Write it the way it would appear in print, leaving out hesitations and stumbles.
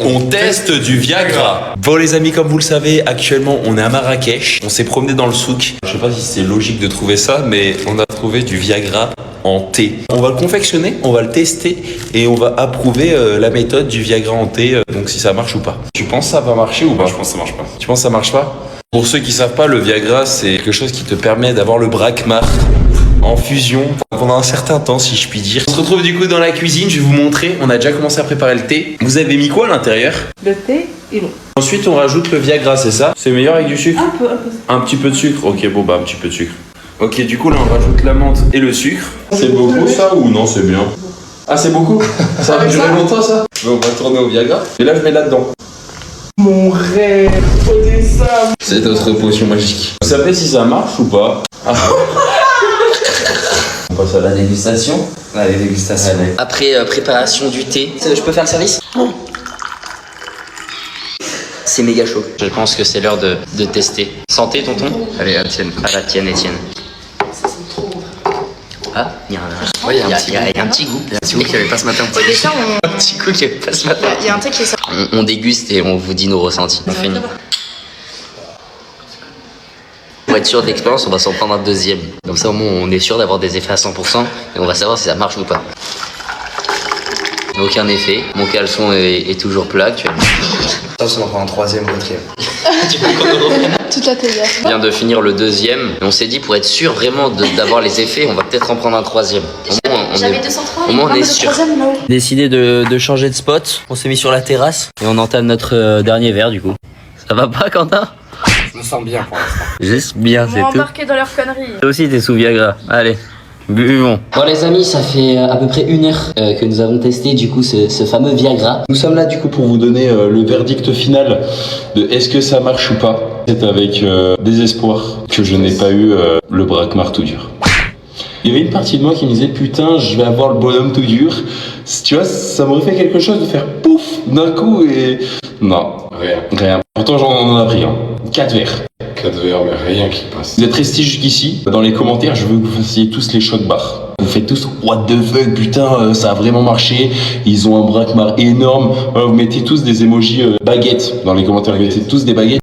On teste du Viagra. Bon les amis, comme vous le savez, actuellement on est à Marrakech. On s'est promené dans le souk. Je sais pas si c'est logique de trouver ça, mais on a trouvé du Viagra en thé. On va le confectionner, on va le tester et on va approuver la méthode du Viagra en thé, donc si ça marche ou pas. Tu penses que ça va marcher ou pas? Je pense que ça marche pas. Tu penses que ça marche pas? Pour ceux qui savent pas, le Viagra c'est quelque chose qui te permet d'avoir le Brakmar en fusion pendant un certain temps, si je puis dire. On se retrouve du coup dans la cuisine, je vais vous montrer. On a déjà commencé à préparer le thé. Vous avez mis quoi à l'intérieur? Le thé et l'eau. Ensuite on rajoute le Viagra, c'est ça? C'est meilleur avec du sucre? Un peu. Un petit peu de sucre? Ok, bon bah un petit peu de sucre. Ok, du coup là on rajoute la menthe et le sucre. C'est beaucoup ça ou non? C'est bien. Ah c'est beaucoup? Ça va durer longtemps ça? Bon, on va tourner au Viagra. Et là je mets là-dedans. Mon rêve, prenez ça. C'est notre potion magique. Vous savez si ça marche ou pas? On passe à la dégustation. Allez, dégustation. Allez. Après préparation du thé, je peux faire le service? C'est méga chaud. Je pense que c'est l'heure de tester. Santé, tonton? Allez, à la tienne. À la tienne, Étienne. Ah, il y a un petit goût. Il y a un petit goût qu'il n'y avait pas ce matin. Déjà, Un petit goût qui est pas ce matin. il y a un thé qui est sorti. On déguste et on vous dit nos ressentis. On finit. Pour être sûr de l'expérience, on va s'en prendre un deuxième. Comme ça, au moins, on est sûr d'avoir des effets à 100% et on va savoir si ça marche ou pas. Aucun effet. Mon caleçon est toujours plat actuellement. Ça, on va prendre un troisième ou quatrième. Toute la théière. On vient de finir le deuxième. Et on s'est dit, pour être sûr vraiment d'avoir les effets, on va peut-être en prendre un troisième. Au moins, J'avais 203. au moins, on est sûr. Décidé de changer de spot. On s'est mis sur la terrasse et on entame notre dernier verre du coup. Ça va pas, Quentin? Je me sens bien pour l'instant. Juste bien, Ils c'est m'ont tout. embarqué dans leurs conneries. Toi aussi, t'es sous Viagra. Allez, buvons. Bon, les amis, ça fait à peu près 1 heure que nous avons testé du coup ce fameux Viagra. Nous sommes là du coup pour vous donner le verdict final de est-ce que ça marche ou pas. C'est avec désespoir que je n'ai pas eu le Brakmar tout dur. Il y avait une partie de moi qui me disait putain je vais avoir le bonhomme tout dur. Tu vois, ça m'aurait fait quelque chose de faire pouf d'un coup et... Non, rien. Pourtant j'en ai pris 4 verres. 4 verres, mais rien qui passe. Vous êtes restés jusqu'ici. Dans les commentaires, je veux que vous fassiez tous les chocs barres. Vous faites tous what the fuck, putain, ça a vraiment marché. Ils ont un Brakmar énorme. Voilà, vous mettez tous des emojis baguettes dans les commentaires. Vous mettez tous des baguettes.